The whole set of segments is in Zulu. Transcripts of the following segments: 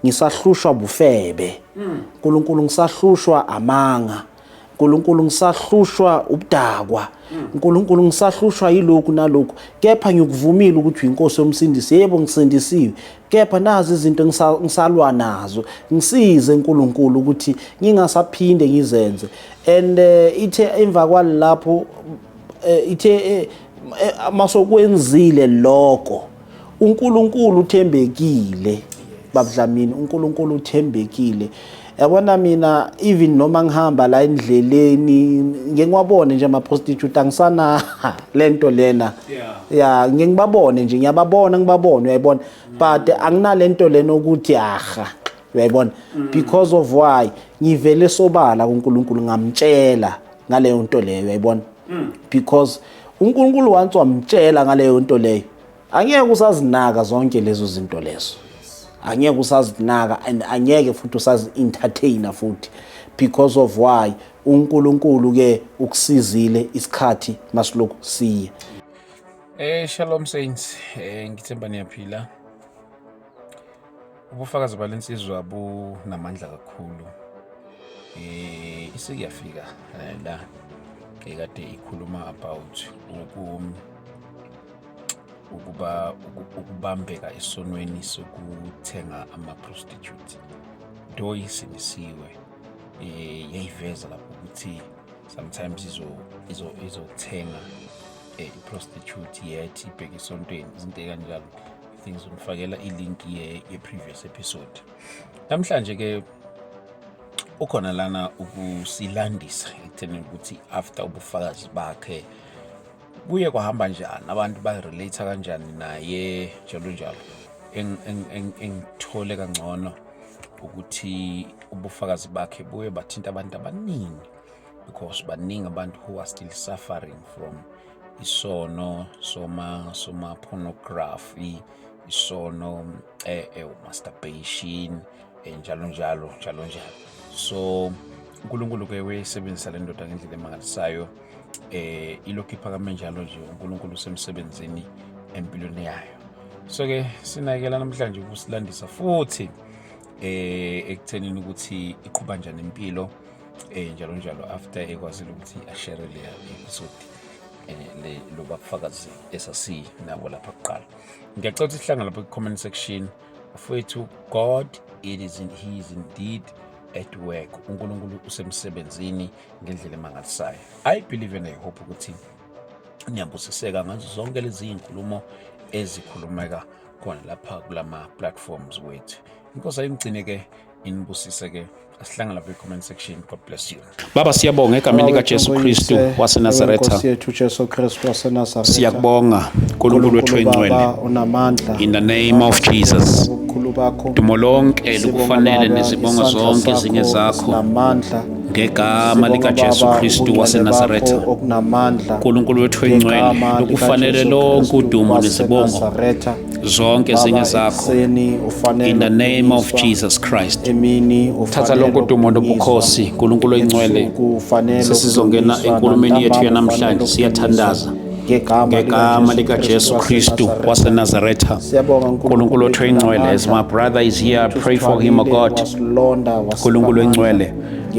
ngisahlushwa bufebe. uNkulunkulu ngisahlushwa amanga. uNkulunkulu ngisahlushwa ubudakwa. uNkulunkulu ngisahlushwa yilokhu nalokhu. Kepha ngikuvumile ukuthi inkosi yomsindisi. Yebo ngisindisiwe. Kepha nazi izinto ngisalwa nazo. Ngisize uNkulunkulu ukuthi ngingasaphinde ngizenze. And ithe emva kwalapho ithe masokwenzile lokho uNkulunkulu uthembekile babudlamini. uNkulunkulu uthembekile. Yabona mina even noma ngihamba la endleleni ngeke ngiwabone nje ama prostitute angisana lento lena ngeke ngibabone nje ngiyababona ngibabone uyayibona but anginalento lena ukuthi uyayibona because of why ngivele sobala kuNkulunkulu ngamtshela ngaleyo nto leyo uyayibona because uNkulunkulu once wamtshela ngaleyo nto leyo angeke usazinaka zonke lezo zinto lezo. Angeke usazinaka and angeke futhi usazi entertainer futhi because of why uNkulunkulu ke ukusizile isikhathi masilokhu siya. Shalom saints, ngithemba niyaphila. Ubufakazi balensizwa bunamandla kakhulu. Isikuyafika la kade ikhuluma about ukubambeka esonweni sokuthenga ama-prostitute. Do isinisiwe yayiveza lapho ukuthi sometimes izothenga i-prostitute yethi ibheke esontweni izinto kanjalo. Things umfakela ilink ye-previous episode. Namhlanje ke ukhona lana ukusilandisa ekutheni ukuthi after ubufakazi bakhe kuye kwahamba njani, abantu ba-relate kanjani naye njalo. Engithole kangcono ukuthi ubufakazi bakhe buye bathinta abantu abaningi because baningi abantu who are still suffering from isono, soma pornography, isono masturbation njalo. So uNkulunkulu ke wayesebenzisa le ndoda ngendlela emangalisayo. Ilokhu iphakame njalo nje uNkulunkulu usemsebenzini empilweni yayo. So ke sinayekela namhlanje ukusilandisa futhi ekuthenini ukuthi iqhubha njani impilo njalo after ekwazile ukuthi ashare le episode le lobafakazi esasi nabo lapha kuqala. Ngiyacela ukuthi sihlangane lapha ku-comment section afowethu. God he is indeed at work. uNkulunkulu usemsebenzini ngendlela emangalisayo. I believe and I hope ukuthi niyabusiseka ngazo zonke lezi inkulumo ezikhulumeka khona lapha kulama platforms wethu. Inkosi ayingcine ke inibusise ke. Asihlangane lapha ku-comment section. God bless you. Baba siyabonga egameni likaJesu Kristu waseNazaretha. Siyakubonga uNkulunkulu wethu oyingcwele. In the name of Jesus. Dumo lonke lukufanele nezibongo zonke zinge zakho ngegama likaJesu Kristu waseNazaretha. uNkulunkulu wethu oyingcwele lukufanele lonke udumo nezibongo zonke zinge zakho in the name of Jesus Christ. Thatha lonke udumo nobukhosi uNkulunkulu oyingcwele. Sesizongena enkulumeni yethu yanamhlanje siyathandaza ngegama likaJesu Kristu waseNazaretha. uNkulunkulu wethu oyingcwele, as my brother is here, I pray for him, O God, uNkulunkulu oyingcwele,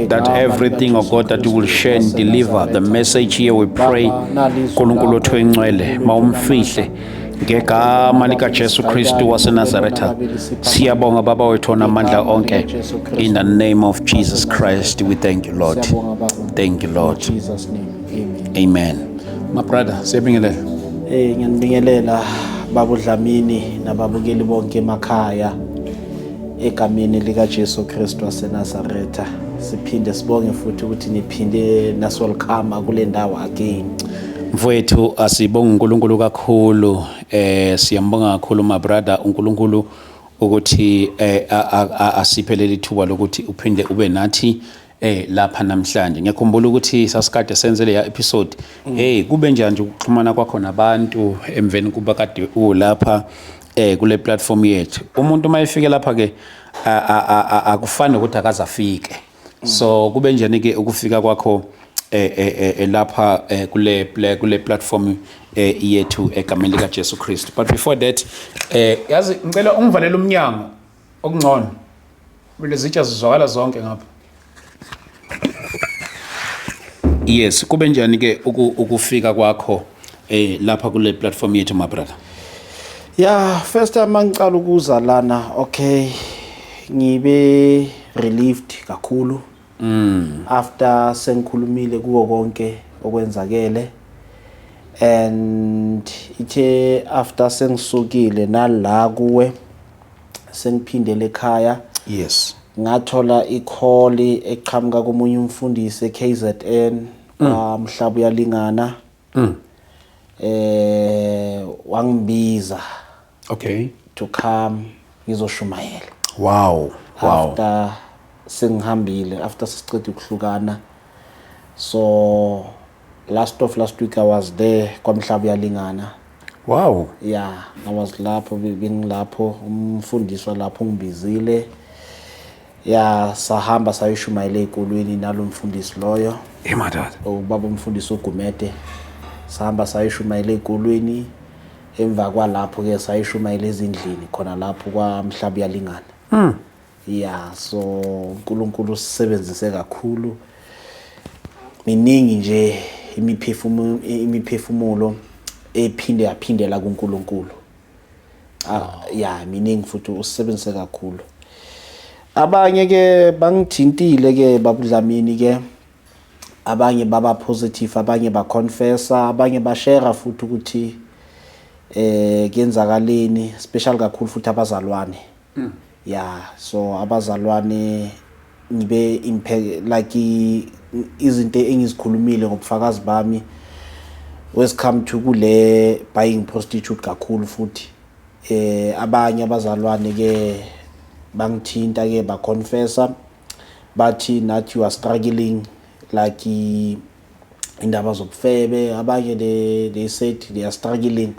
that everything, O God, that you will share and deliver the message here, we pray uNkulunkulu wethu oyingcwele mawumfihle ngegama likaJesu Kristu waseNazaretha. Siyabonga baba wethu onamandla onke. In the name of Jesus Christ we thank you, Lord. Thank you, Lord. Amen. My brother, siyabingelela. Ngiyanibingelela babudlamini nababukeli bonke emakhaya egameni likaJesu Kristu waseNazaretha. Siphinde sibonge futhi ukuthi niphinde welcome kule ndawo again. Mfowethu asibonga uNkulunkulu kakhulu. Siyambonga kakhulu my brother uNkulunkulu ukuthi asiphelele ithuba lokuthi uphinde ube nathi lapha namhlanje. Ngiyakhumbula ukuthi sasikade senze le episode kube njani ukuxhumana kwakho nabantu emveni kuba kade ulapha kule platform yethu. Umuntu mayefike lapha ke akufani ukuthi akazafike. So kube njani ke ukufika kwakho lapha kule platform yethu egameni likaJesu Kristu. But before that yazi ngicela ungivalele umnyango okungcono lezi zitsha zizwakala zonke ngapha. Yes, kube njani ke ukufika kwakho lapha kule platform yethu my brother? Yeah, first time ngicala ukuza lana, okay, ngibe relieved kakhulu. After sengikhulumile kuwo konke okwenzakele, and ithe after sengisukile nala kuwe sengiphindele ekhaya. Yes. Ngathola i-call eqhamuka komunye umfundisi eKZN Mhlaba uyalingana. Wangibiza, okay, to come ngizoshumayela. Wow. After sengihambile, after sicede ukuhlukana. So last week I was there kwaMhlaba uyalingana. Wow. Yeah, I was lapho, bengilapho, umfundisi lapho ngibizile. Yeah, sahamba sayishumayela ezikolweni nalo mfundisi loyo. Madad. Ubaba umfundisi uGumede. Sahamba sayishumayela ezikolweni. Emva kwalapho ke sayishumayela ezindlini khona lapho kwaMhlaba uyalingana. Yeah, so uNkulunkulu usebenzise kakhulu. Miningi nje imiphefumulo yaphindela kuNkulunkulu. Yeah, miningi futhi usebenzise kakhulu. Abanye ke bangithintile ke babudlamini ke. Abanye baba positive, abanye ba confessa, abanye ba share futhi ukuthi kuyenzakaleni, special kakhulu futhi abazalwane. Yeah, so abazalwane ngibe impact like izinto engizikhulumile ngobufakazi bami welcome to kule buying prostitute kakhulu futhi abanye abazalwane ke bangithinta ke ba confessa bathi nathi you are struggling like indaba zobufebe. Abanye they said they are struggling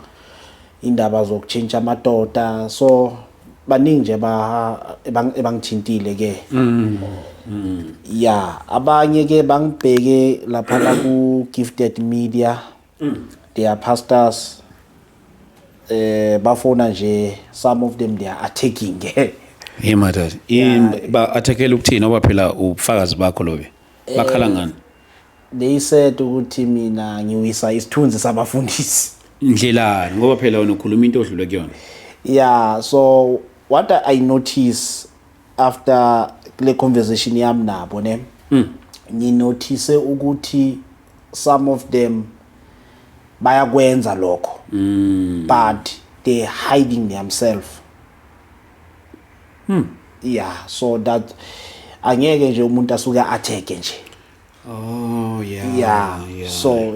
indaba zokuchange amadoda. So baningi nje ebangithintile ke. Yeah, abanye ke bangibheke lapha la ku Gifted Media. They are pastors. Bafona nje, some of them they are attacking ke. Madad. Ba attackela ukuthina oba phela ubufakazi bakho lobe. Bakhala ngani? They said ukuthi mina ngiwisa isithunzi sabafundisi. Ndlelani ngoba phela wena ukhuluma into odlule kuyona. Yeah, so what I notice after the conversation yami nabo ne, nginotice ukuthi some of them bayakwenza lokho, but they hiding themselves. Yeah, so that angeke nje umuntu asuka attack nje. Oh yeah. Yeah. So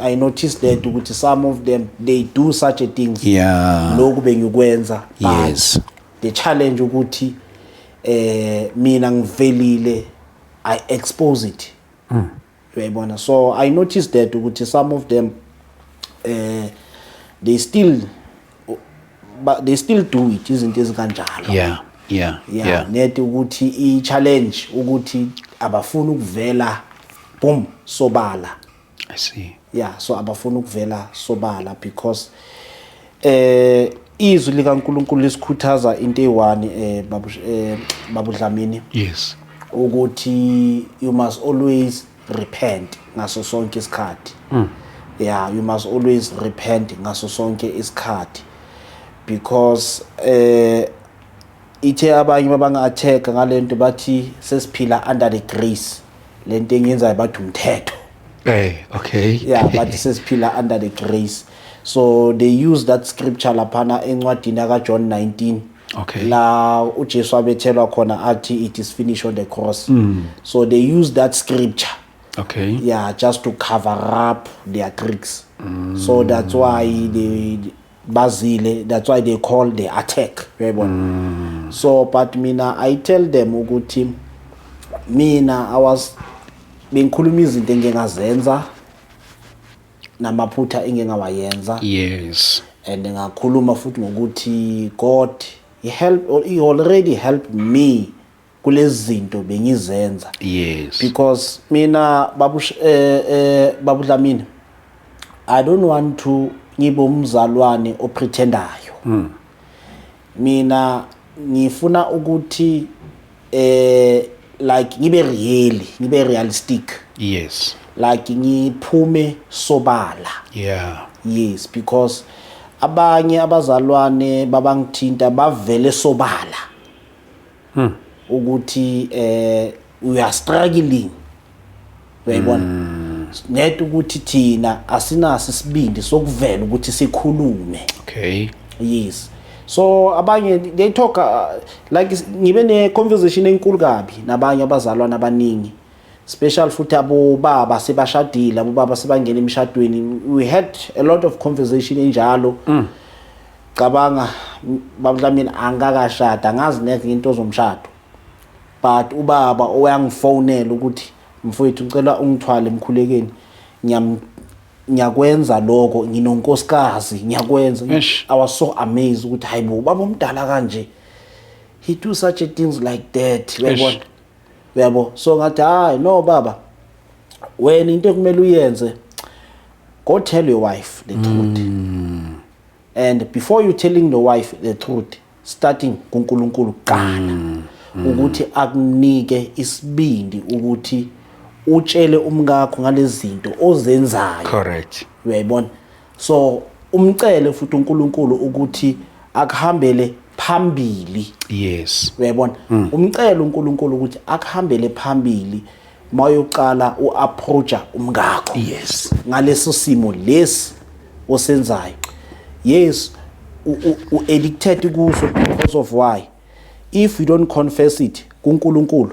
I noticed that ukuthi some of them they do such a things. Yeah. Lokhu bengikwenza. Yes. The challenge ukuthi mina ngivelile, I expose it. Uyayibona. So I noticed that ukuthi some of them they still do it izinto ezikanjalo. Yeah. Net ukuthi I challenge ukuthi abafuna ukuvela boom sobala. I see. Yeah, so abafuna ukuvela sobala because izwi likaNkulunkulu lisikhuthaza into eyiwani babudlamini. Yes. Ukuthi you must always repent ngaso sonke isikhathi. Yeah, you must always repent ngaso sonke isikhathi because ithe abanye babanga attack ngalento bathi sesiphila under the grace. Lento engenza bathi umthetho. Okay. Yeah, bathi sesiphila under the grace. So they use that scripture laphana encwadini ka John 19. Okay. La uJesu abethelwa khona athi it is finished on the cross. So they use that scripture. Okay. Yeah, just to cover up their tricks. So that's why that's why they call the attack. So but mina I tell them ukuthi mina I was bengikhuluma izinto engingazenza namaphutha engingawayenza. Yes. And ngakhuluma futhi ngokuthi God he already helped me kulezi zinto bengizenza. Yes. Because mina babudlamini I don't want to ngibe umzalwane oprethendayo. Mina ngifuna ukuthi like ngibe realistic. Yes. Like ngiphume sobala. Yeah. Yes, because abanye abazalwane babangithinta bavele sobala. Ukuthi we are struggling. Uyayibona? Net ukuthi thina asinaso isibindi sokuvela ukuthi sikhulume. Okay. Yes. So abanye they talk like ngibe ne conversation enkulu kabi nabanye abazalwana abaningi. Special futhi abo baba sebashadile, abo baba sebangena emshadweni. We had a lot of conversation enjalo. Cabanga babla mina angakashada, angazi neke into zomshado. But ubaba oyangifonela ukuthi mfowethu ngicela ungithwale emkhulekeni. Ngiyakwenza lokho, nginonkosikazi, ngiyakwenza. I was so amazed ukuthi hayibo baba omdala kanje. He do such a things like that. Uyabo, so ngathi hayi no baba, wena into ekumele uyenze, go tell your wife the truth. And before you telling the wife the truth, starting kuNkulunkulu kuqala ukuthi akunike isibindi ukuthi utshele umkakho ngalezinto ozenzayo. Correct. Uyayibona? So umcele futhi uNkulunkulu ukuthi akuhambele phambili. Yes. Uyayibona? Umcela uNkulunkulu ukuthi akuhambele phambili mayoqala uapproacha umkakho. Yes. Ngaleso simo lesi osenzayo. Yes, addicted kuso because of why? If you don't confess it kuNkulunkulu,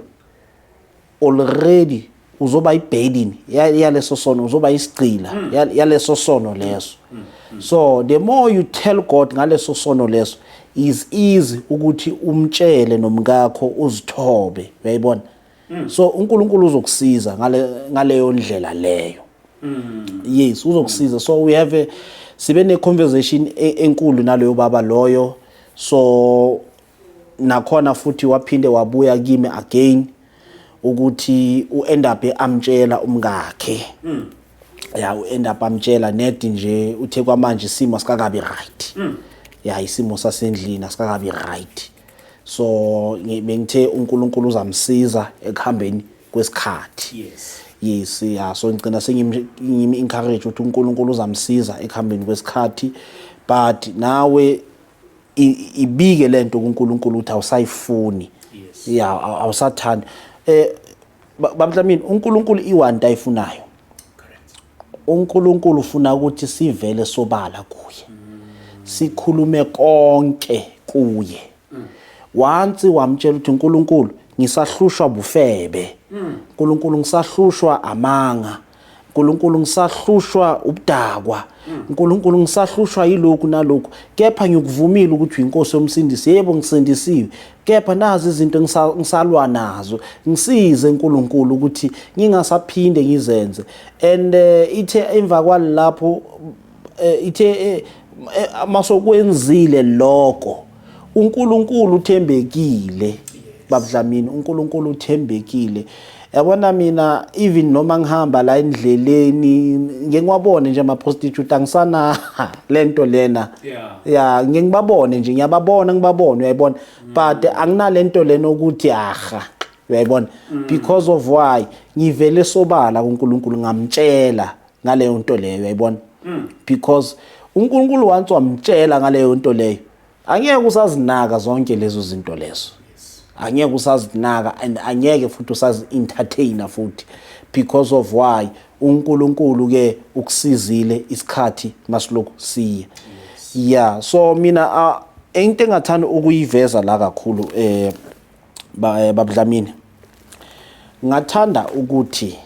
already uzoba iburden yaleso sono, uzoba isigcila yaleso sono leso. So the more you tell God ngaleso sono leso, is easy ukuthi umtshele nomkakho uzithobe. Uyayibona? So uNkulunkulu uzokusiza ngaleyo ndlela leyo. Yes, uzokusiza. So we have sibe ne conversation enkulu naleyo baba loyo. So nakhona futhi waphinde wabuya kimi again ukuthi uend up amtshela umkakhe. Yeah, uend up amtshela net nje uthe kwamanje isimo sikakabi right. Yeah, isimo sasendlini asikakabi right. So bengithe uNkulunkulu uzamsiza ekuhambeni kwesikhathi. Yes, yeah. So ngicina sengimi encourage ukuthi uNkulunkulu uzamsiza ekuhambeni kwesikhathi, but nawe ibike lento kuNkulunkulu ukuthi awusayifuni. Yeah, awusathanda. Babamhlabeni uNkulunkulu iwanti ayifunayo. Correct. uNkulunkulu ufuna ukuthi sivele sobala kuye. Sikhulume konke kuye. Once wamtshela ukuthi uNkulunkulu ngisahlushwa bufebe. uNkulunkulu ngisahlushwa amanga. uNkulunkulu ngisahlushwa ubudakwa. uNkulunkulu ngisahlushwa yilokhu nalokhu. Kepha ngikuvumile ukuthi uyiNkosi yomsindisi. Yebo ngisindisiwe. Kepha nazi izinto ngisalwa nazo. Ngisize uNkulunkulu ukuthi ngingasaphinde ngizenze. And ithe emva kwalapho ithe masokwenzile lokho uNkulunkulu uthembekile. Babudlamini uNkulunkulu uthembekile. Yabona mina even noma ngihamba la endleleni ngeke ngiwabone nje ama prostitute angisana lento lena. Yeah, ngeke ngibabone nje ngiyababona ngibabone uyayibona, but anginalento lena ukuthi aha uyayibona, because of why ngivele sobala kuNkulunkulu ngamtshela ngaleyo nto leyo uyayibona. Because uNkulunkulu once wamtshela ngaleyo nto leyo angeke usazinaka zonke lezo zinto lezo. Angeke usazinaka and angeke futhi usazi entertainer futhi, because of why uNkulunkulu ke ukusizile isikhathi masilokhu siya. Yeah, so mina into engathanda ukuyiveza la kakhulu babudlamini, ngathanda ukuthi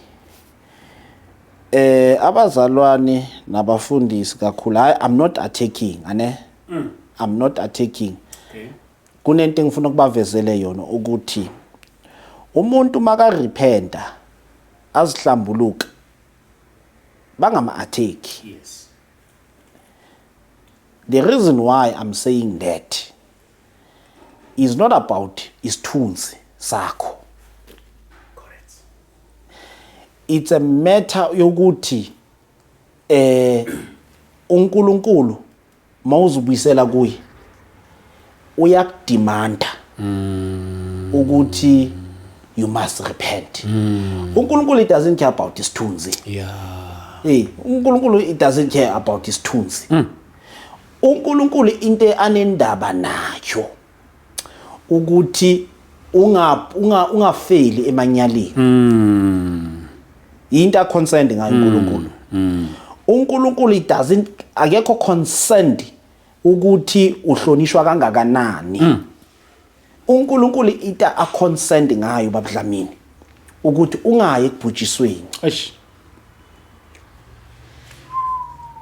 abazalwane nabafundisi kakhulu, I'm not attacking ane. I'm not attacking. Okay. Kunento engifuna ukubavezele yona ukuthi umuntu maka repenta azihlambuluka bangama attack. Yes. The reason why I'm saying that is not about isithunzi sakho. Correct. It's a matter yokuthi uNkulunkulu mawuzubuyisela kuye uyakudimanda ukuthi you must repent. uNkulunkulu it doesn't care about isithunzi. uNkulunkulu it doesn't care about isithunzi. uNkulunkulu into anendaba nayo ukuthi ungafeli emanyaleni. Into a concerned ngayo uNkulunkulu. uNkulunkulu it doesn't akekho concerned ukuthi uhlonishwa kangakanani. uNkulunkulu ita a concerned ngayo baBdlamini ukuthi ungayi ekubhujisweni.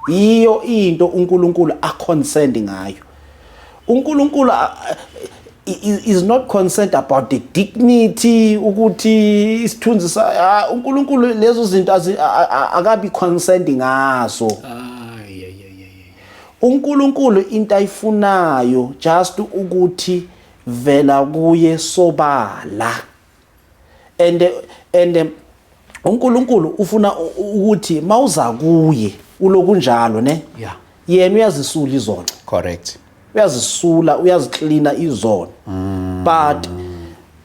Iyo into uNkulunkulu a concerned ngayo. uNkulunkulu is not concerned about the dignity ukuthi isithunzi uNkulunkulu lezo zinto akabi concerned ngazo. uNkulunkulu into ayifunayo just ukuthi vela kuye sobala. and uNkulunkulu ufuna ukuthi mawuza kuye ulokunjalo ne yena uyazisula izono. Correct. Uyazisula uyaziklina izono. But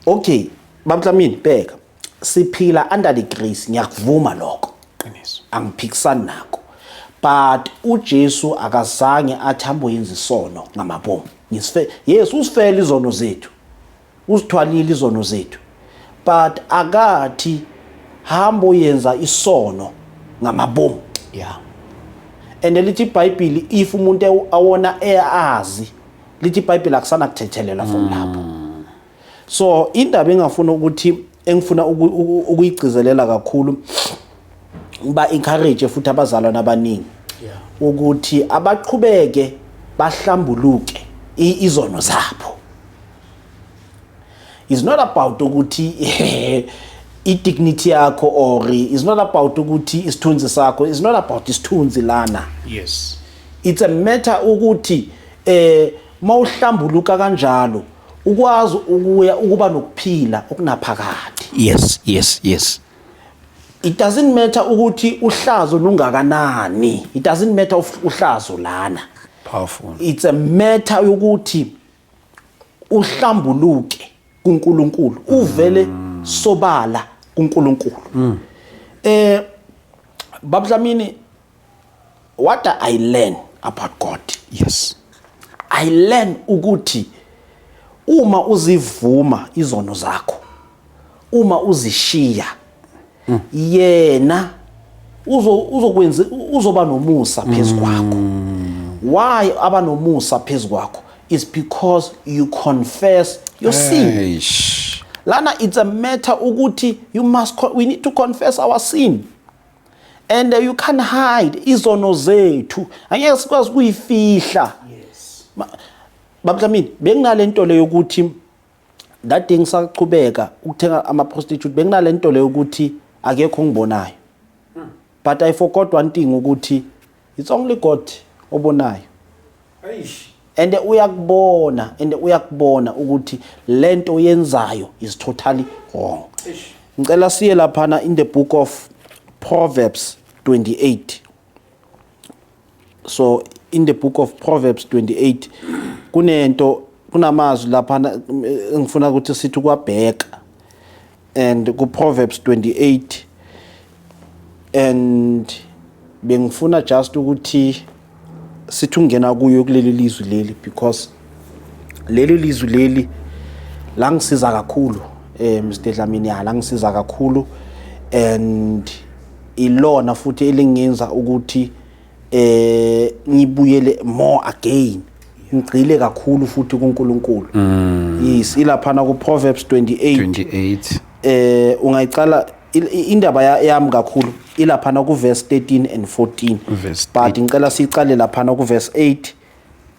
okay baBdlamini bheka siphila under the grace ngiyakuvuma lokho. Qiniso. Angiphikisani nako. But uJesu akazange athambo yenza isono ngamabomu. Yes usifela izono zethu. Usithwalile izono zethu. But akathi hambo yenza isono ngamabomu. And lithi iBhayibheli if umuntu awona eyazi lithi iBhayibheli akusana kuthethelela from lapho. So indaba engafuna ukuthi engifuna ukuyigcizelela kakhulu ba encourage futhi abazalwana abaningi ukuthi abaqhubeke bahlambuluke izono zabo. It's not about ukuthi dignity yakho or it's not about ukuthi isithunzi sakho. It's not about isithunzi lana. Yes. It's a matter ukuthi mawuhlambuluka kanjalo ukwazi ukuba nokuphila okunaphakade. Yes. It doesn't matter ukuthi uhlazo lungakanani. It doesn't matter uhlazo lana. Powerful. It's a matter ukuthi uhlambuluke kuNkulunkulu uvele sobala kuNkulunkulu. baBdlamini, what I learn about God? Yes. I learn ukuthi uma uzivuma izono zakho, uma uzishiya, yena uzokwenza uzoba nomusa phezulu kwakho. Why aba nomusa phezulu kwakho? Is because you confess your sin. Lana it's a matter ukuthi we need to confess our sin. And you can't hide izono zethu. Angeke sikwazi kuyifihla. Yes. baBdlamini benginalento leyo ukuthi that thing saqhubeka ukuthenga ama prostitute benginalento leyo ukuthi akekho ngibonayo. But I forgot one thing ukuthi it's only God obonayo. And uyakubona ukuthi lento yenzayo is totally wrong. Ngicela siye lapha in the book of Proverbs 28. So in the book of Proverbs 28 kunamazwi lapha engifuna ukuthi sithi kwabheka. And ku Proverbs 28 and bengifuna just ukuthi sithi ungena kuyo kuleli lizwi leli because leli lizwi leli la ngisiza kakhulu Mr Dlamini la ngisiza kakhulu and ilona futhi elingenza ukuthi ngibuyele more again ngigcile kakhulu futhi kuNkulunkulu. Yes ilapha na ku Proverbs 28 ungayicala indaba yami kakhulu ilapha na ku verse 13 and 14 but ngicela sicale lapha na ku verse 8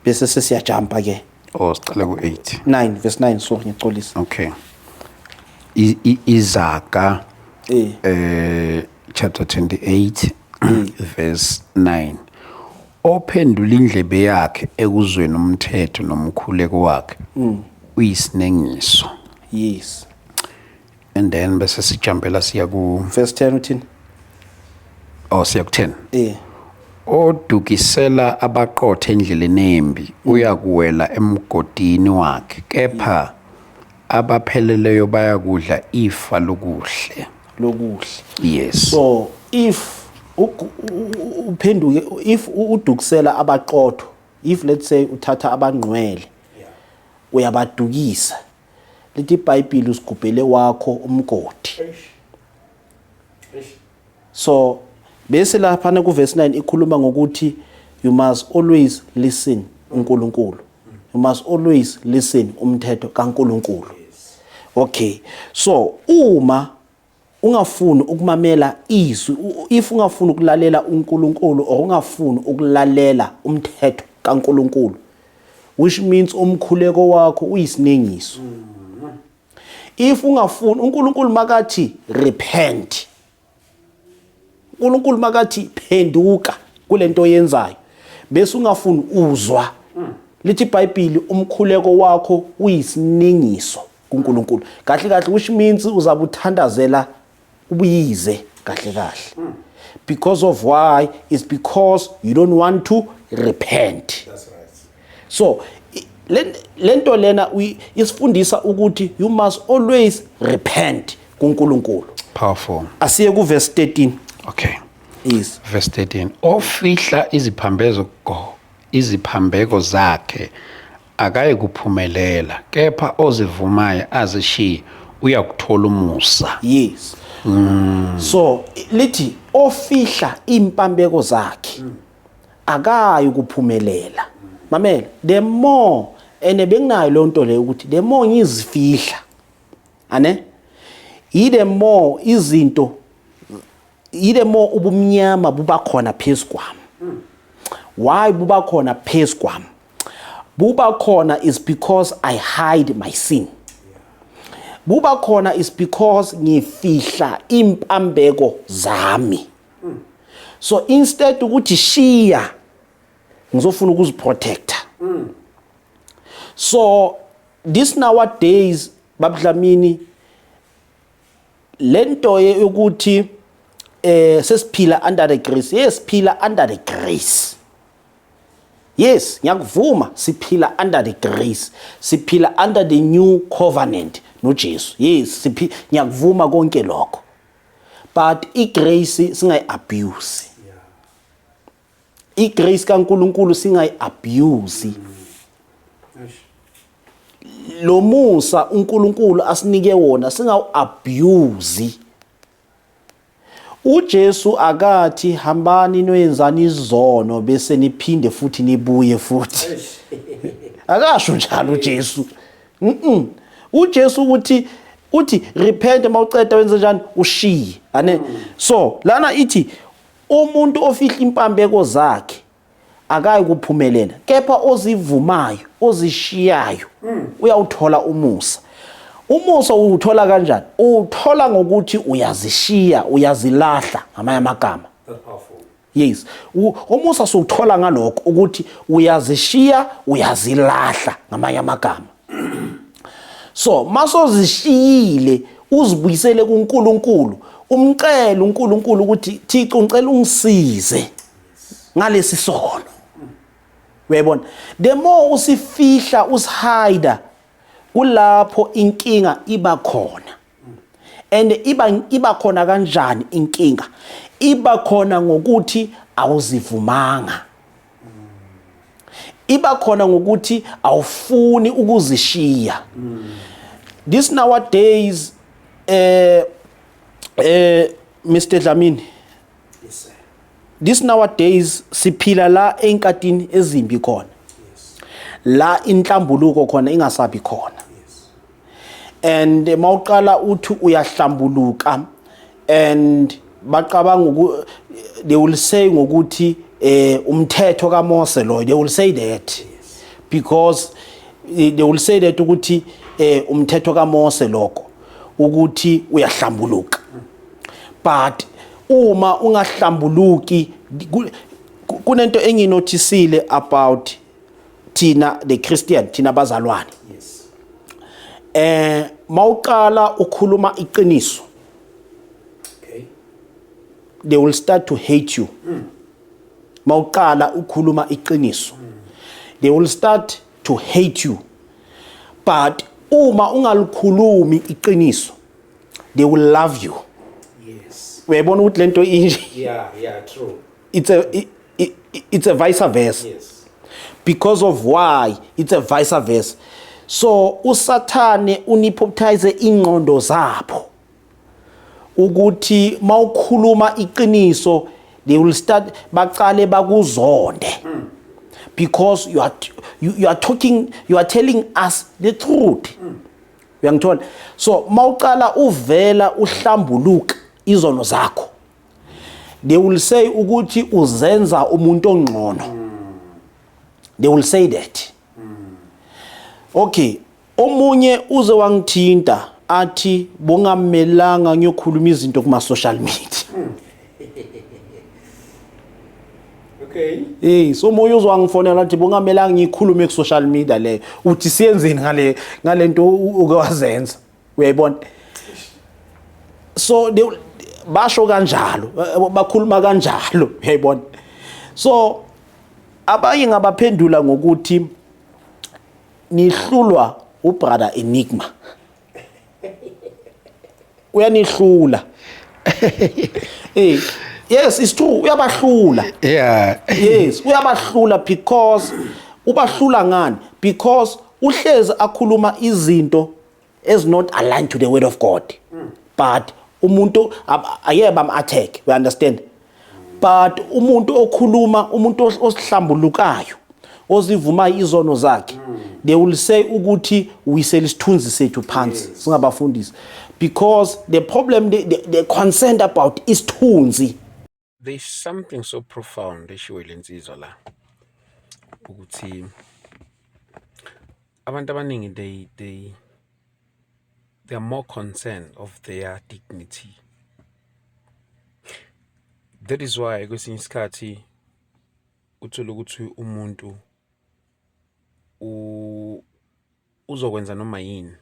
bese sesiyajumpa ke sicala ku 8 9 verse 9 so ngicolisa. Okay. Izaga chapter 28 verse 9 ophendula indlebe yakhe ekuzweni umthetho nomkhuleko wakhe uyisinengiso. Yes. And then bese sijumpela siya ku verse 10 uthini? Siya ku 10. Odukisela abaqothe endleleni embi uyakuwela emgodini wakhe kepha abapheleleyo bayakudla ifa lokuhle. Yes. So if uphenduke, if uduksela abaqotho, if let's say uthatha abangcwele uyabadukisa, lithi iBhayibheli usigubhele wakho umgodi. So bese lapha ku verse 9 ikhuluma ngokuthi you must always listen uNkulunkulu. You must always listen umthetho kaNkulunkulu. Okay. So uma ungafuni ukumamela izwi, if ungafuni ukulalela uNkulunkulu or ungafuni ukulalela umthetho kaNkulunkulu, which means umkhuleko wakho uyisinengiso. If ungafuni uNkulunkulu makathi repent, uNkulunkulu makathi phenduka kulento oyenzayo, bese ungafuni uzwa, lithi iBhayibheli umkhuleko wakho uyisinengiso kuNkulunkulu. Kahle kahle, which means uzabuthandazela ubuyize kahle kahle. Because of why? It's because you don't want to repent. That's right. So lento lena isifundisa ukuthi you must always repent kuNkulunkulu. Powerful. Asiye ku verse 13. Okay. Yes. Verse 13. Ofihla iziphambeko zakhe akaye kuphumelela, kepha ozivumayo azishiye uyakuthola umusa. Yes. So lithi ofihla impambeko zakhe akayi kuphumelela. Mamela, the more ene benginayo lonto le ukuthi the more ngizifihla, ane the more izinto, the more ubumnyama buba khona phezukwami. Why buba khona phezukwami? Buba khona is because I hide my sin. Buba khona is because ngifihla impambeko zami. So instead ukuthi shiya, ngizofuna ukuziprotecta. So this nowadays babudlamini lento yokuthi sesiphila under the grace. Yes, siphila under the grace. Yes, ngiyakuvuma siphila under the grace. Siphila under the new covenant noJesu. Yes, ngiyakuvuma konke lokho. But igrace singayi abuse. Igrace kaNkulunkulu singayi abuse. Lo musa uNkulunkulu asinike wona singawu abuse. uJesu akathi hambani noyenzani izono bese niphinde futhi nibuye futhi. Akasho njalo uJesu. uJesu uthi repent mawuceda wenze njani ushiye. Ane so lana ithi umuntu ofihla impambeko zakhe akayi kuphumelela, kepha ozivumayo ozishiyayo uyawuthola umusa. Umusa uthola kanjani? Uthola ngokuthi uyazishiya, uyazilahla ngamanye amagama. That's powerful. Yes. Umusa sokuthola ngalokho ukuthi uyazishiya, uyazilahla ngamanye amagama. So masozishiyile uzibuyisele kuNkulunkulu, umcela uNkulunkulu ukuthi Thixo ngicela ungisize ngalesi sono. Uyabona? The more usifihla usihide, kulapho inkinga iba khona. And iba khona kanjani inkinga? Iba khona ngokuthi awuzivumanga. Iba khona ngokuthi awufuni ukuzishiya. This nowadays Mr. Dlamini. Yes, sir. This nowadays siphila la enkatini ezimbi khona. Yes. La inhlambuluko khona ingasabi khona. Yes. And mawuqala uthi uyahlambuluka and baqabanga they will say ngokuthi umthetho kaMose lo, they will say that. Yes. Because they will say that ukuthi umthetho kaMose lokho ukuthi uyahlambuluka. But uma ungahlambuluki kunento enginotisile about thina the Christian, thina bazalwane. Yes. Mawuqala ukhuluma iqiniso, Okay. they will start to hate you. Mawuqala ukhuluma iqiniso, they will start to hate you. But uma ungalikhulumi iqiniso they will love you. Yes. Uyayibona ukuthi lento inje Yeah, true. it's a vice versa. Yes. Because of why it's a vice versa. So usathane unipoptize ingqondo zabo ukuthi mawukhuluma iqiniso they will start baqale bakuzonde because you are telling us the truth. Uyangithola? So mawuqala uvela uhlambuluka izono zakho they will say ukuthi uzenza umuntu ongcono. They will say that. Okay, omunye uze wangithinta athi bongamelanga ngiyokhuluma izinto kuma social media. Okay. So moyo uzwangifonela athi bongamelanga ngikhulume ku social media le uthi siyenzeni ngalento ukwazenza. Uyayibona? So basho kanjalo bakhuluma kanjalo, uyayibona? So abanye ngabaphendula ngokuthi nihlulwa ubrother Enigma. Uyanihlula. Yes, it's true. Uyabahlula. Yeah. Yes, uyabahlula because ubahlula ngani? Because uhlezi akhuluma izinto is not aligned to the word of God. But umuntu ayeba am-attack, we understand? But umuntu okhuluma, umuntu osihlambulukayo, ozivuma izono zakhe, they will say ukuthi uyisela isithunzi sethu phansi singabafundisi. Because the problem they concerned about is isithunzi. There's something so profound eshiwele insizwa la ukuthi abantu abaningi they are more concerned of their dignity. That is why kwesinye isikhathi uthola ukuthi umuntu uzokwenza noma yini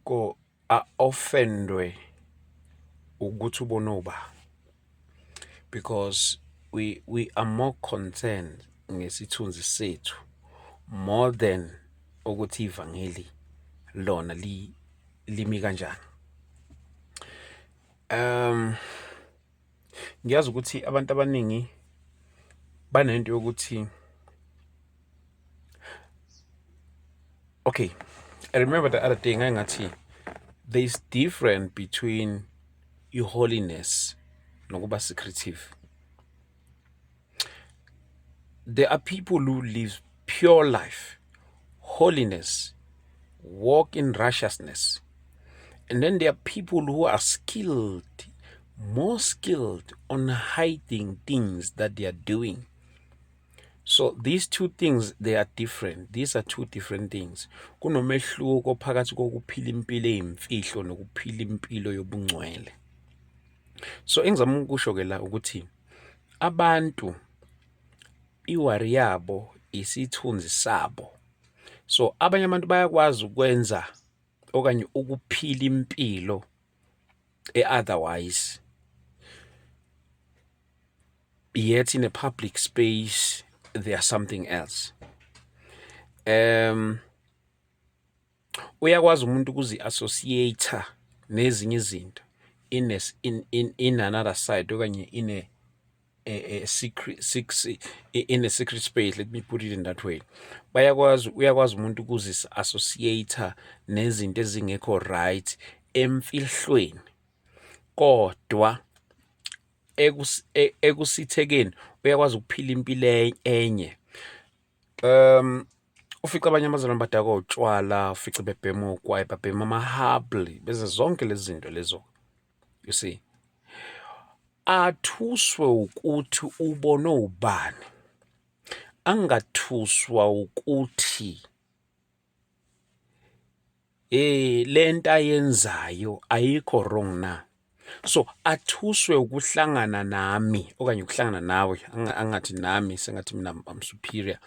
ko offendwe ukuthi ubonoba, because we are more concerned ngesithunzi sethu more than ukuthi ivangeli lona limi kanjani. Ngiyazi ukuthi abantu abaningi banento yokuthi okay, I remember the other day ngathi there's difference between your holiness nokuba secretive. There are people who live pure life, holiness, walk in righteousness. And then there are people who are skilled, more skilled on hiding things that they are doing. So these two things, they are different. These are two different things. Kunomehluko phakathi kokuphila impilo eyimfihlo nokuphila impilo yobungcwele. So engizama ukusho ke la ukuthi abantu iwari yabo isithunzi sabo. So abanye abantu bayakwazi ukwenza okanye ukuphila impilo otherwise, yet in a public space they are something else. Uyakwazi umuntu ukuzi-associate nezinye izinto in another side okanye in a secret space, let me put it in that way. Uyakwazi umuntu ukuzi-associate nezinto ezingekho right emfihlweni, kodwa ekusithekeni uyakwazi ukuphila impilo enye. Ufica abanye amazalwane badakwa utshwala, ufica bebhema ugwayi, babhema amahabli, beze zonke lezi zinto lezo. You see, athuswe ukuthi ubone ubani, angathuswa ukuthi lento ayenzayo ayikho wrong na. So athuswe ukuhlangana nami okanye ukuhlangana nawe, angathi nami sengathi mina I'm superior.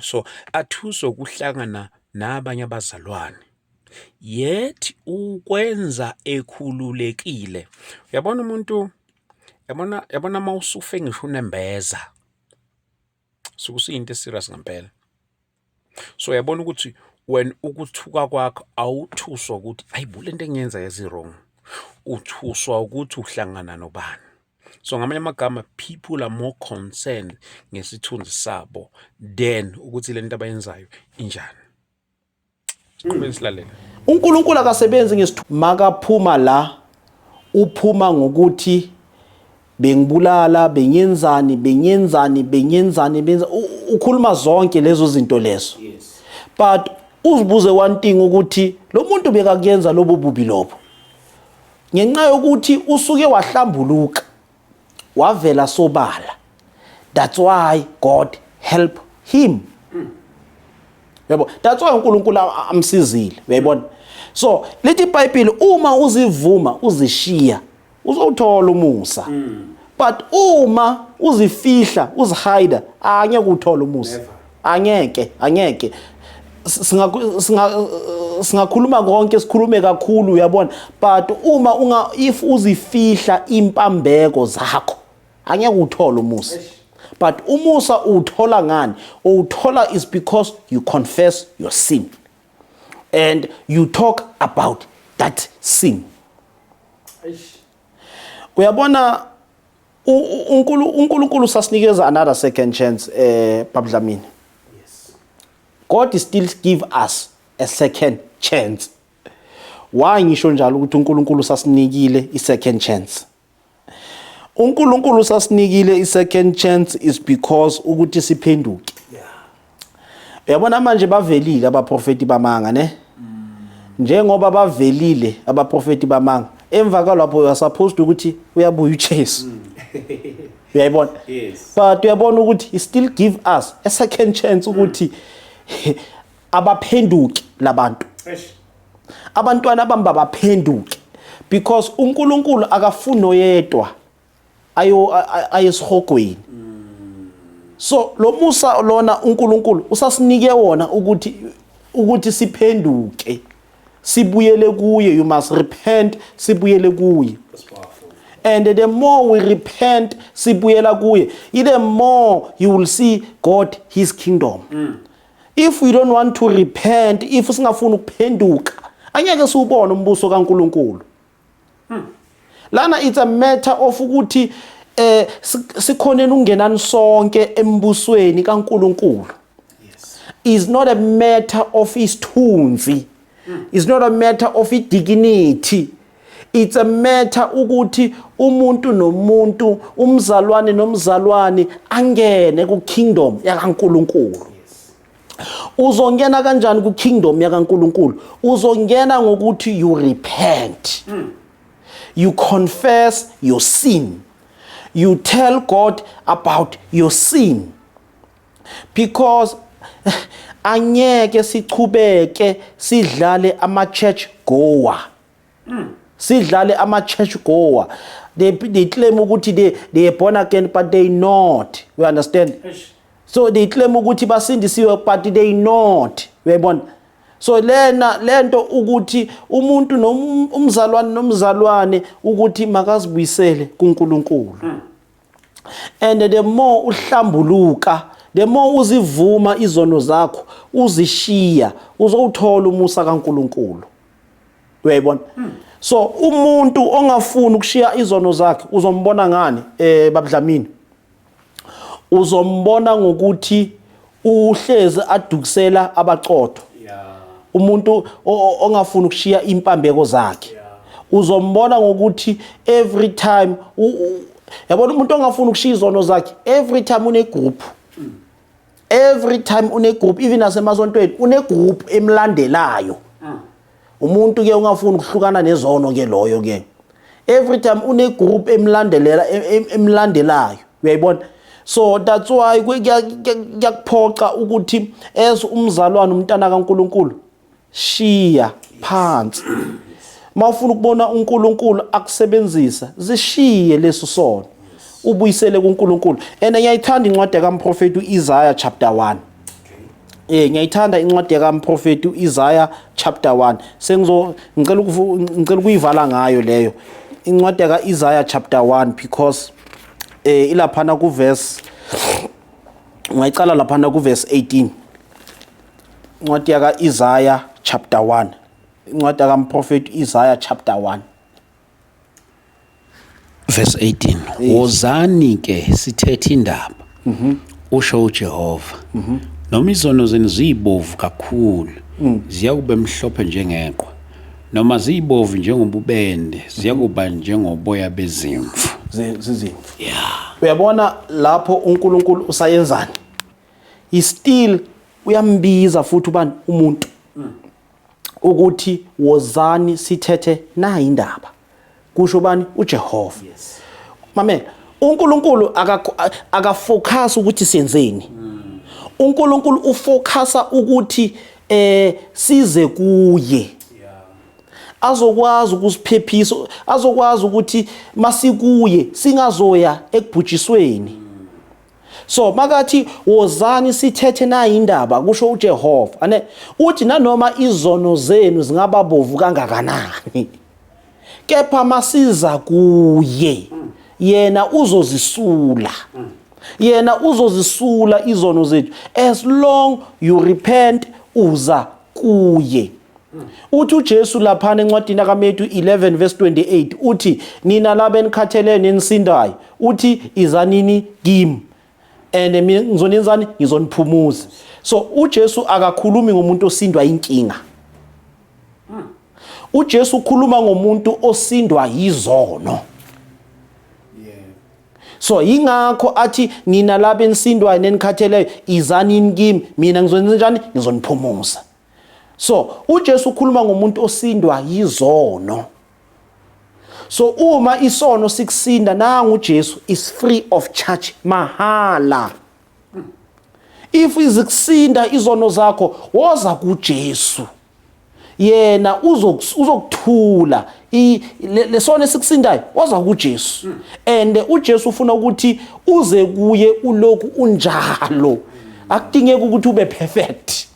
So athuswe ukuhlangana nabanye abazalwane, yet ukwenza ekhululekile. Uyabona umuntu, yabona mawusufe ngisho unembeza, sukusiyinto eserious ngempela. So uyabona ukuthi when ukuthuka kwakho awuthuswa ukuthi ayibu lento engiyenza yazi wrong, uthuswa ukuthi uhlangana nobani. So ngamanye amagama, people are more concerned ngesithunzi sabo than ukuthi lento abayenzayo injani. Siqhubeke silalela. uNkulunkulu akasebenzi ngesithunzi. Makaphuma la uphuma ngokuthi bengibulala, benyenzani, ukhuluma zonke lezo zinto lezo. Yes. But uzibuze one thing ukuthi lo muntu bekakuyenza lobo bubi lobo. Ngenxa yokuthi usuke wahlambuluka, wavela sobala. That's why God help him. Yabo, that's why uNkulunkulu amsizile, uyayibona? So, lethi iBhayibheli uma uzivuma, uzishiya, uzothola umusa. But uma uzifihla, uzihide, angeke uthola umusa. Angeke. Singakhuluma konke, sikhulume kakhulu, uyabona? But if uzifihla impambeko zakho, angeke uthola umusa. But umusa uthola ngani? Uthola is because you confess your sin. And you talk about that sin. Uyabona uNkulunkulu sasinikeza another second chance Babdlamini. Yes. God still give us a second chance. Why ngisho njalo ukuthi uNkulunkulu sasinikile i-second chance? uNkulunkulu sasinikile i-second chance is because ukuthi siphenduke. Yeah. Uyabona manje bavelile abaprofeti bamanga ne? Njengoba bavelile abaprofeti bamanga, emva kwalapho you are supposed ukuthi uyabuya uJesu. Uyayibona? Yes. But uyabona ukuthi he still give us a second chance ukuthi abaphenduke labantu. Abantwana bamba baphenduke because uNkulunkulu akafuni oyedwa ayesihogweni. So lo musa lona uNkulunkulu usasinike wona ukuthi siphenduke, sibuyele kuye. You must repent, sibuyele kuye. That's powerful. And the more we repent, sibuyela kuye, the more you will see God, his kingdom. If we don't want to repent, if singafuna ukuphenduka, angeke siubone umbuso kaNkulunkulu. Lana it's a matter of ukuthi sikhonena ungenani sonke embusweni kaNkulunkulu. Yes. Is not a matter of isithunzi. It's not a matter of dignity. It's a matter ukuthi umuntu nomuntu, umzalwane nomzalwane angene ku kingdom yakaNkulunkulu. Uzongena kanjani ku kingdom yakaNkulunkulu? Uzongena ngokuthi you repent. You confess your sin. You tell God about your sin. Because anyeke sichubeke sidlale ama-church goer. Sidlale ama-church goer. They claim ukuthi they are born again but they not. You understand? So they claim ukuthi basindisiwe but they not. Uyayibona? So lento ukuthi umuntu umzalwane nomzalwane ukuthi makazibuyisele kuNkulunkulu. And the more uhlambuluka, the more uzivuma izono zakho, uzishiya, uzowuthola umusa kaNkulunkulu. Uyayibona? So umuntu ongafuni ukushiya izono zakhe uzombona ngani Babdlamini? Uzombona ngokuthi uhleze adukisela abaqotho. Umuntu ongafuni ukushiya impambeko zakhe. Uzombona ngokuthi every time yabona umuntu ongafuni ukushiya izono zakhe, every time une group. Every time une group, even asemasontweni une group emlandelayo. Umuntu ke ungafuni ukuhlukana nezono ke loyo ke. Every time une group emlandelayo. Uyayibona? So that's why kuyakuphoqa ukuthi as umzalwane umntana kaNkulunkulu shiya phansi. Mawufuna ukubona uNkulunkulu akusebenzisa, zishiye leso sono. Ubuyisele kuNkulunkulu. And ngiyayithanda incwadi kaMprofeti uIsaiah chapter 1. Ngiyayithanda incwadi kaMprofeti uIsaiah chapter 1. Ngicela ukuyivala ngayo leyo. Incwadi kaIsaiah chapter 1 because ilaphana ku verse ngayicala laphana ku verse 18. Incwadi yaka Isaiah chapter 1. Incwadi yaka mprofeti Isaiah chapter 1. Verse 18. Wozani ke sithethe indaba. Usho uJehova. Noma izono zenu ziyibovu kakhulu, ziyakube mhlophe njengeqhwa. Noma ziyibovu njengobubende, ziyakuba njengoboya bezimvu. Zizimvu. Yeah. Uyabona lapho uNkulunkulu usayenzani? Still uyambiza futhi ubani umuntu ukuthi wozani sithethe na indaba. Kusho bani uJehova. Yes. Mamela, uNkulunkulu akafocus ukuthi siyenzeni. uNkulunkulu ufocusa ukuthi size kuye. Azokwazi ukusiphephisa, azokwazi ukuthi masikuye singazoya ekubhujisweni. So makathi wozani sithethe na indaba kusho uJehova. Ane uthi nanoma izono zenu zingaba bovu kangakanani, kepha masiza kuye yena uzozisula. Yena uzozisula izono zethu as long you repent uza kuye. Uthi uJesu lapha encwadini kaMatthew 11 verse 28 uthi nina laba enikhathele nenisindayo uthi izanini kimi and ngizonenzani ngizoniphumuza. So uJesu akakhulumi ngomuntu osindwa inkinga. uJesu ukhuluma ngomuntu osindwa yizono. So ingakho athi nina laba enisindwayo nenikhatheleyo izanini kimi mina ngizonenzani ngizoniphumuza. So uJesu ukhuluma ngomuntu osindwa yizono. So uma isono sikusinda nangu uJesu is free of charge, mahala. If izikusinda izono zakho woza kuJesu, yena uzokuthula lesono esikusindayo woza kuJesu. And uJesu ufuna ukuthi uze kuye uloku unjalo. Akudingeki ukuthi ube perfect.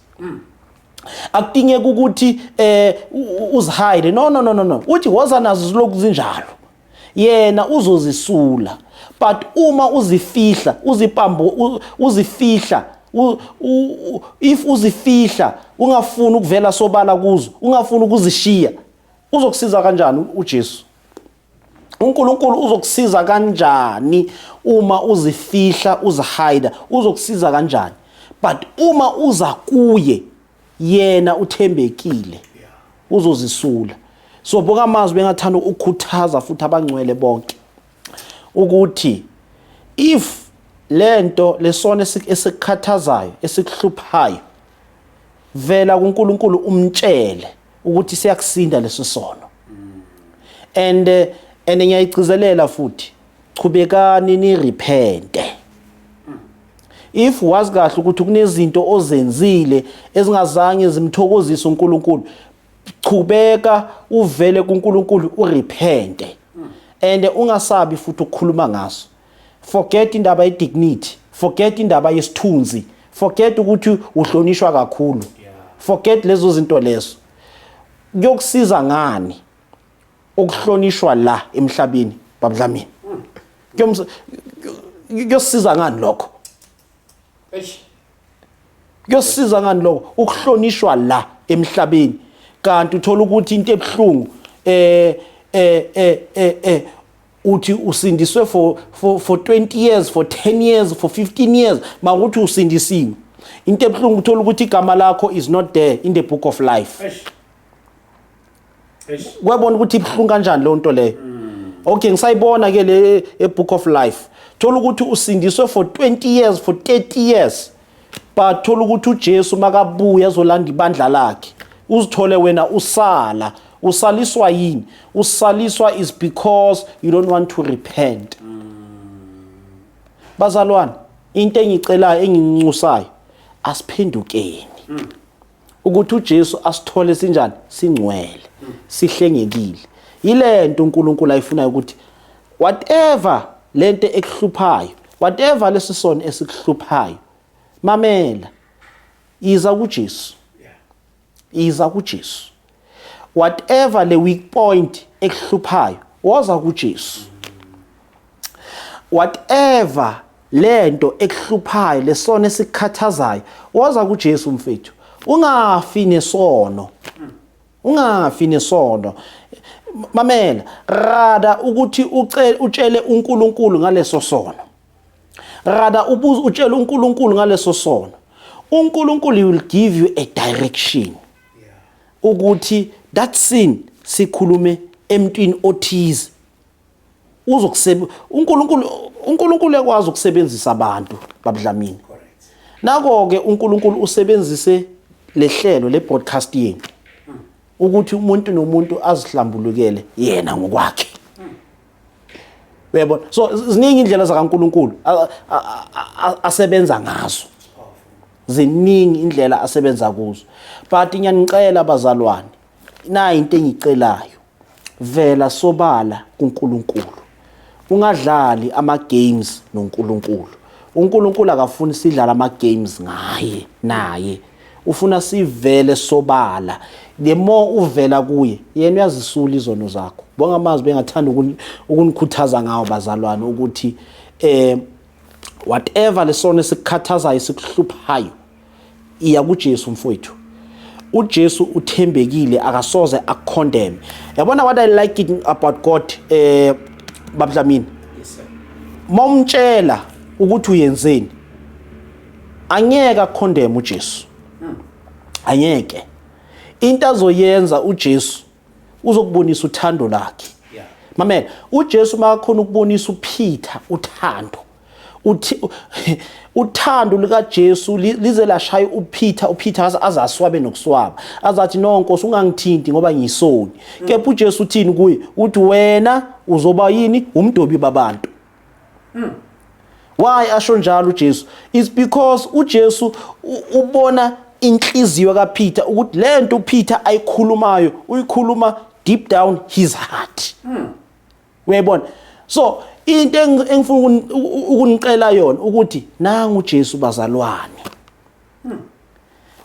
Akudingeki ukuthi uzihide. No. Uthi woza nazo ziloku zinjalo. Yena uzozisula. But uma uzifihla, uzifihla, if uzifihla, ungafuni ukuvela sobala kuzo, ungafuni ukuzishiya, uzokusiza kanjani uJesu? uNkulunkulu uzokusiza kanjani uma uzifihla, uzihide? Uzokusiza kanjani? But uma uza kuye, yena uthembekile, uzozisula. So bokamazwi bengathanda ukukhuthaza futhi abangcwele bonke ukuthi if lento lesona esikhathazayo esikuhluphayo vela kuNkulunkulu umtshele ukuthi siyakusinda leso sono. And ngiyayigcizelela futhi chubekani ni repente. If wazi kahle ukuthi kunezinto ozenzile ezingazange zimthokozise uNkulunkulu, chubeka uvele kuNkulunkulu urepente. And ungasabi futhi ukukhuluma ngaso. Forget indaba yedignity, forget indaba yesithunzi, forget ukuthi uhlonishwa kakhulu. Forget lezo zinto lezo. Kuyokusiza ngani ukuhlonishwa la emhlabeni babudlamini? Kuyosiza ngani lokho? Kuyosiza ngani lokho ukuhlonishwa la emhlabeni? Kanti uthola ukuthi into ebhlungu uthi usindiswe for 20 years, for 10 years, for 15 years, makuthi usindisiwe. Into ebhlungu uthola ukuthi igama lakho is not there in the book of life. Wabona ukuthi ibhlungu kanjani lo nto leyo? Okay, ngisayibona ke le book of life. Thola ukuthi usindiswe for 20 years, for 30 years. But thola ukuthi uJesu makabuya azolanda ibandla lakhe, uzithole wena usala. Usaliswa yini? Usaliswa is because you don't want to repent. Bazalwane, into engicelayo engincusayo asiphendukeni. Ukuthi uJesu asithole sinjani? Singcwele, sihlengekile. Yilento uNkulunkulu ayifuna ukuthi whatever lento ekuhluphayo, whatever lesisono esikuhluphayo, mamela, iza kuJesu. Iza kuJesu. Whatever the weak point ekuhluphayo, woza kuJesu. Whatever lento ekuhluphayo, lesona esikhathazayo, woza kuJesu mfethu. ungafi nesono. Ungafi nesono. Mamela, rada ukuthi utshele uNkulunkulu ngaleso sono. Rada utshele uNkulunkulu ngaleso sono. uNkulunkulu will give you a direction. Ukuthi that sin sikhulume emntwini othize. uNkulunkulu ekwazi ukusebenzisa abantu baBdlamini. Nako ke uNkulunkulu usebenzise lehlelo lebroadcast yenu. Ukuthi umuntu nomuntu azihlambulukele yena ngokwakhe. Uyabona? So ziningi indlela zakaNkulunkulu asebenza ngazo. Ziningi indlela asebenza kuzo. But ngiyanicela bazalwane, na into engicelayo. Vela sobala kuNkulunkulu. Ungadlali ama games noNkulunkulu. uNkulunkulu akafuni sidlala ama games naye. Ufuna sivele sobala. The more uvela kuye, yena uyazisula izono zakho. Bonga amazwi bengathanda ukunikhuthaza ngawo bazalwane ukuthi whatever lesono esikhathazayo sikuhluphayo iya kuJesu mfowethu. uJesu uthembekile akasoze akukondemn. Yabona what I like it about God baBdlamini. Yes sir. Momtshela ukuthi uyenzeni. Angeke akukondemn uJesu. Anyeke. Into azoyenza uJesu uzokubonisa uthando lakhe. Yeah. Mamela, uJesu makakhona ukubonisa uPeter uthando. Uthando lika Jesu lize lashaya uPeter azaswabe nokuswaba. Azathi no Nkosi ungangithinti ngoba ngiyisoni. Kepha uJesu uthini kuye? Uthi wena uzoba yini? Umdobi babantu. Why asho njalo uJesu? It's because uJesu ubona inhliziyo kaPeter ukuthi lento uPeter ayikhulumayo uyikhuluma deep down his heart. Uyabona? So into engifuna ukunicela yona ukuthi nangu uJesu bazalwane.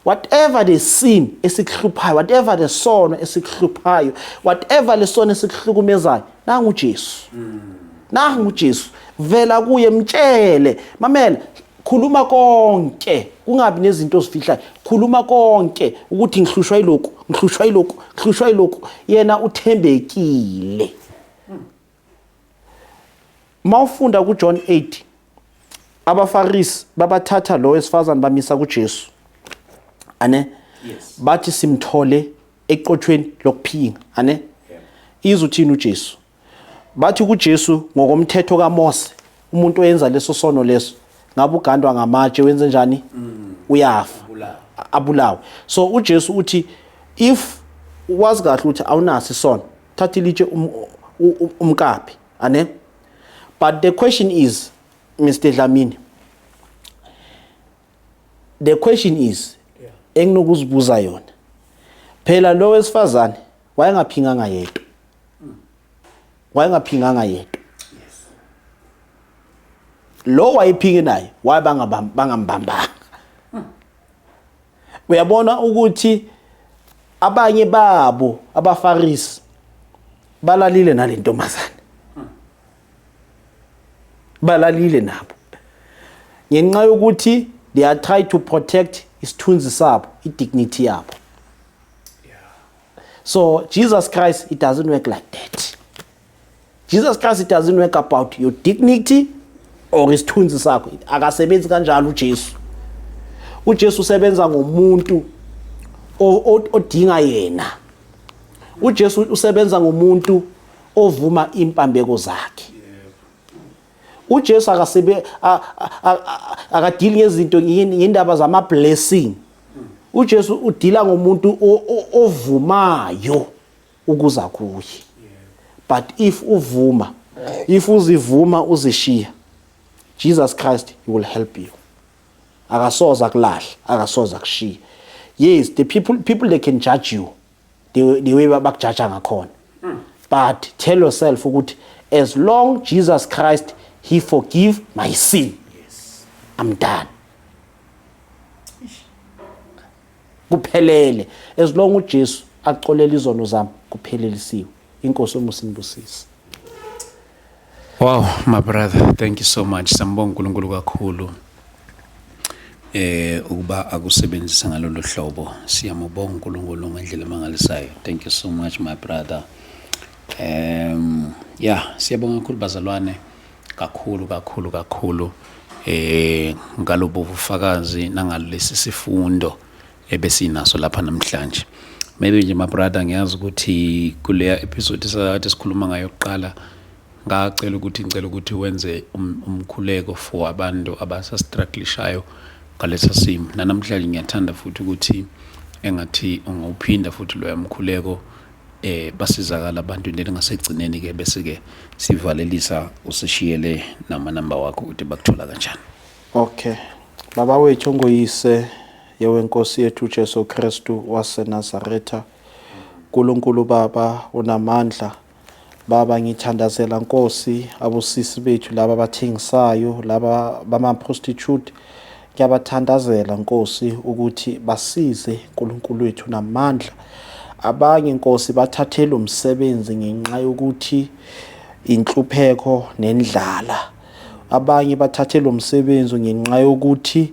Whatever the sin esikuhluphayo, whatever the sono esikuhluphayo, whatever le sono esikuhlukumezayo, nangu uJesu. Nangu uJesu. Vela kuye mtshele. Mamela, khuluma konke. Kungabi nezinto ozifihlayo. Khuluma konke ukuthi ngihlushwa yilokho, ngihlushwa yilokho, ngihlushwa yilokho. Yena uthembekile. Mawufunda kuJohn 8 abaFarisi babathatha lo wesifazane bamisa kuJesu. Ane? Yes. Bathi simthole eqothweni lokuphinga. Ane? Izuthini uJesu. Bathi kuJesu ngokomthetho kaMose umuntu oyenza leso sono leso ngabe ugandwa ngamatshe wenze njani? Uyafa. Abulawe. So uJesu uthi if wazi kahle ukuthi awunasi isono thatha ilitshe umkaphi. Ane? But the question is, Mr. Dlamini, the question is, enginokuzibuza yona. Phela lo wesifazane wayengaphinganga yedwa. Wayengaphinganga yedwa. Lo wayephinge naye wayebangambamba. Uyabona ukuthi abanye babo abaFarisi balalile nalentombazane. Balalile nabo. Ngenxa yokuthi they are trying to protect isithunzi sabo, idignity yabo. So Jesus Christ, it doesn't work like that. Jesus Christ, it doesn't work about your dignity or isithunzi sakho. Akasebenzi kanjalo uJesu. uJesu usebenza ngomuntu odinga yena. uJesu usebenza ngomuntu ovuma impambeko zakhe. uJesu akadili ngezinto ngendaba zama blessing. uJesu udila ngomuntu ovumayo ukuza kuye. But if uvuma, if uzivuma uzishiya, Jesus Christ, he will help you. Akasoza kulahla, akasoza kushiya. Yes, the people they can judge you the way bakujudge ngakhona. But tell yourself ukuthi as long Jesus Christ he forgive my sin, Yes. I'm done. Kuphelele. As long uJesu axolela izono zami kuphelelisiwe. Inkosi umusinibusisi. Wow, my brother, thank you so much. Sambonga uNkulunkulu kakhulu. ukuba akusebenzisa ngalolu hlobo. Siyamubonga uNkulunkulu ngendlela emangalisayo. Thank you so much my brother. Siyabonga kakhulu bazalwane, kakhulu ngalobu bufakazi nangalesi sifundo ebesinaso lapha namhlanje. Maybe nje my brother ngiyazi ukuthi kuleya episode sakade sikhuluma ngayo kuqala ngicela ukuthi wenze umkhuleko for abantu abasastrugglishayo ngalesa simo. Namhlanje ngiyathanda futhi ukuthi engathi ungawuphinda futhi loya mkhuleko basizakala abantu nje ngasegcineni ke bese ke sivalelisa usishiyele nama-number wakho ukuthi bakuthola kanjani. Okay. Baba wethu ongoyise yewenkosi yethu Jesu Kristu waseNazaretha, uNkulunkulu Baba unamandla. Baba ngithandazela Nkosi abusisi bethu laba abathengisayo, laba bama-prostitute, ngiyabathandazela Nkosi ukuthi basize uNkulunkulu wethu namandla. Abanye Nkosi bathathela umsebenzi ngenxa yokuthi inhlupheko nendlala. Abanye bathathela umsebenzi ngenxa yokuthi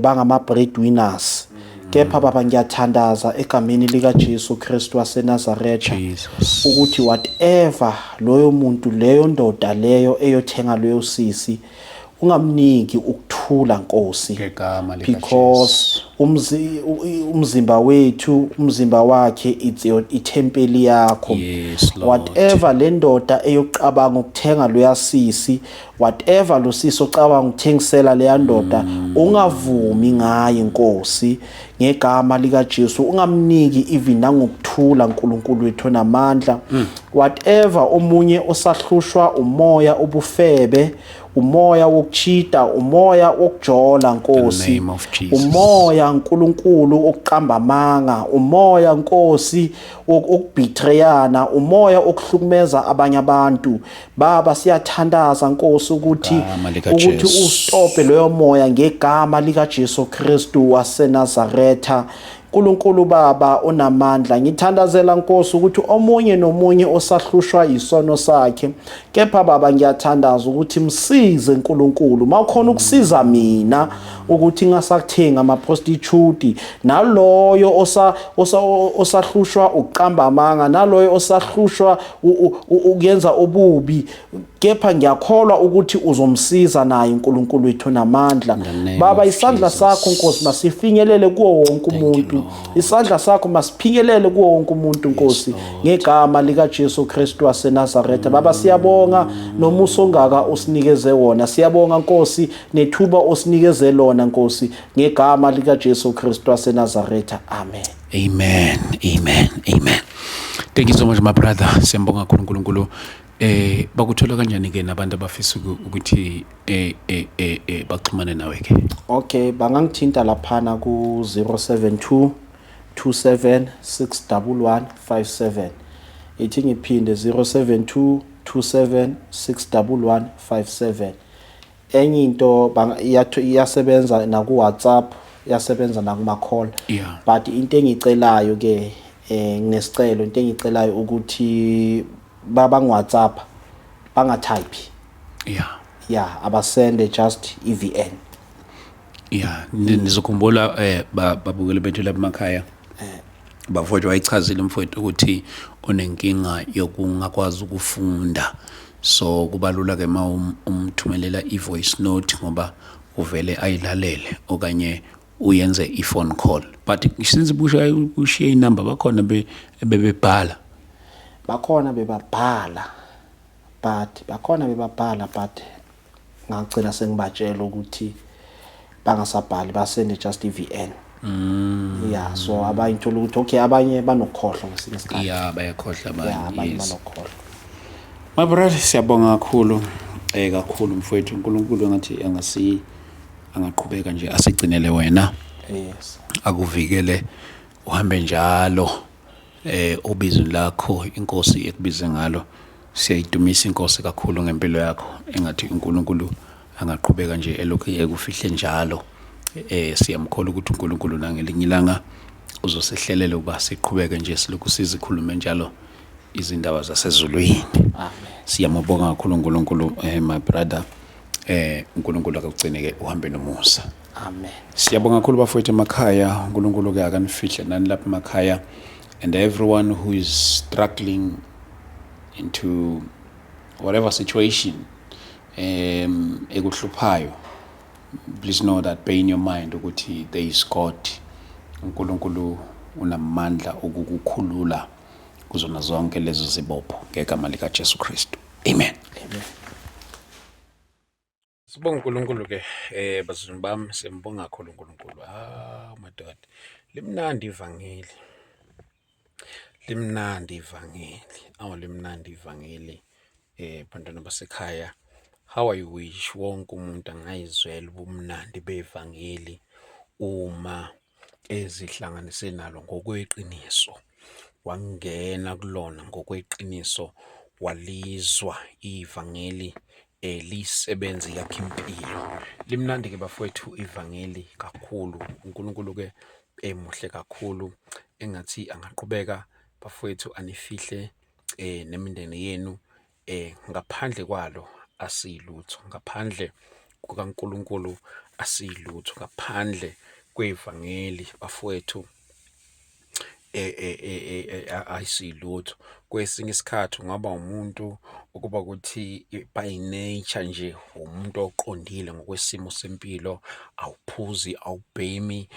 bangama breadwinners. Kepha Baba ngiyathandaza egameni lika Jesu Kristu waseNazaretha ukuthi whatever loyo muntu leyo ndoda leyo eyothenga leyo sisi ungamniki ukuthula Nkosi, because umzimba wethu, umzimba wakhe itempeli yakho. Whatever le ndoda eyokucabanga ukuthenga loya sisi, whatever lo sisi ocabanga ukuthengisela leya ndoda, ungavumi ngaye Nkosi ngegama lika Jesu. Ungamniki even nangokuthula uNkulunkulu wethu namandla. Whatever omunye osahlushwa umoya obufebe, umoya wokuchita, umoya wokujola Nkosi, umoya uNkulunkulu okuqamba amanga, umoya Nkosi okubethrayana, umoya okuhlukumeza abanye abantu. Baba siyathandaza Nkosi ukuthi ustope loyo moya ngegama lika Jesu Kristu waseNazaretha. uNkulunkulu Baba onamandla, ngithandazela Nkosi ukuthi omunye nomunye osahlushwa isono sakhe, kepha Baba ngiyathandaza ukuthi msize uNkulunkulu. Mawukhona ukusiza mina ukuthi ngasakuthenga ama-prostitute, naloyo osahlushwa uqamba amanga, naloyo osahlushwa ukuyenza ububi, kepha ngiyakholwa ukuthi uzomsiza naye uNkulunkulu wethu namandla. Baba isandla sakho Nkosi masifinyelele kuwo wonke umuntu, isandla sakho masiphinyelele kuwo wonke umuntu Nkosi ngegama lika Jesu Kristu waseNazaretha. Baba siyabonga nomuso ongaka usinikeze wona, siyabonga Nkosi nethuba osinikeze lona Nkosi ngegama lika Jesu Kristu waseNazaretha. Amen. Thank you so much my brother. Siyambonga kakhulu uNkulunkulu. Bakuthola kanjani ke nabantu abafisa ukuthi baxhumane nawe ke? Okay, bangangithinta laphana ku 072 27611157. Ithi ngiphinde 072 27611157. Enye into iyasebenza na ku WhatsApp, iyasebenza na kuma call. But into engicelayo ke nginesicelo, into engicelayo ukuthi baba WhatsApp bangatype. Abasende just EVN. Nizokhumbula babukele bethu lapha emakhaya bafowethu wayichazile umfowethu ukuthi unenkinga yokungakwazi ukufunda, so kubalula ke umthumelela ivoice note ngoba uvele ayilalele okanye uyenze iphone call. But since ushiye inamba bakhona bebebhala, bakhona bebabhala but ngagcina sengibatshela ukuthi bangasabhali, basende just EVN. So abanye thola ukuthi okay abanye banokhohlwa ngesinye isikhathi. Bayakhohlwa abanye banokhohlwa. My brother siyabonga kakhulu kakhulu mfowethu. uNkulunkulu ngathi angaqhubeka nje asigcinele wena. Akuvikele uhambe njalo ubizwe lakho inkosi ekubize ngalo. Siyayidumisa inkosi kakhulu ngempilo yakho, engathi uNkulunkulu angaqhubeka nje elokhu ekufihle njalo. Siyamkhola ukuthi uNkulunkulu nangelinye ilanga uzosehlelela ukuba siqhubeke nje silokhu sizikhulume njalo izindaba zasezulwini. Siyamubonga kakhulu uNkulunkulu my brother. uNkulunkulu akugcine ke uhambe nomusa. Amen. Siyabonga kakhulu bafowethu emakhaya, uNkulunkulu ke akanifihle nani lapha emakhaya, and everyone who is struggling into whatever situation ekuhluphayo, please know that, bear in your mind ukuthi there is God. uNkulunkulu unamandla ukukukhulula kuzona zonke lezo zibopho ngegama lika Jesu Kristu. Amen. Amen. Sibonga uNkulunkulu ke bazalwane bami, siyambonga kakhulu uNkulunkulu. Madoda, limnandi ivangeli. Limnandi ivangeli. Bantwana basekhaya, how I wish wonke umuntu angayizwela ubumnandi bevangeli uma ezihlanganise nalo ngokweqiniso, wangena kulona ngokweqiniso, walizwa ivangeli lisebenze yakhe impilo. Limnandi ke bafowethu ivangeli kakhulu. uNkulunkulu ke muhle kakhulu, engathi angaqhubeka bafowethu anifihle nemindeni yenu. Ngaphandle kwalo asiyilutho, ngaphandle kukaNkulunkulu asiyilutho, ngaphandle kwevangeli bafowethu ayisilutho. Kwesinye isikhathi ungaba umuntu ukuba ukuthi by nature nje umuntu oqondile ngokwesimo sempilo, awuphuzi, awubhemi,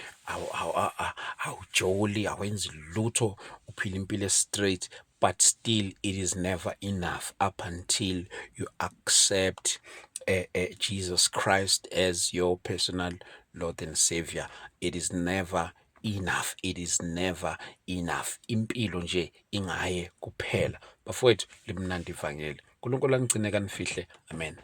awujoli, awenzi lutho, uphila impilo straight, but still it is never enough up until you accept Jesus Christ as your personal Lord and Savior. It is never enough. It is never enough. Impilo nje ingaye kuphela. Bafowethu, limnandi ivangeli. uNkulunkulu anigcine kanifihle. Amen.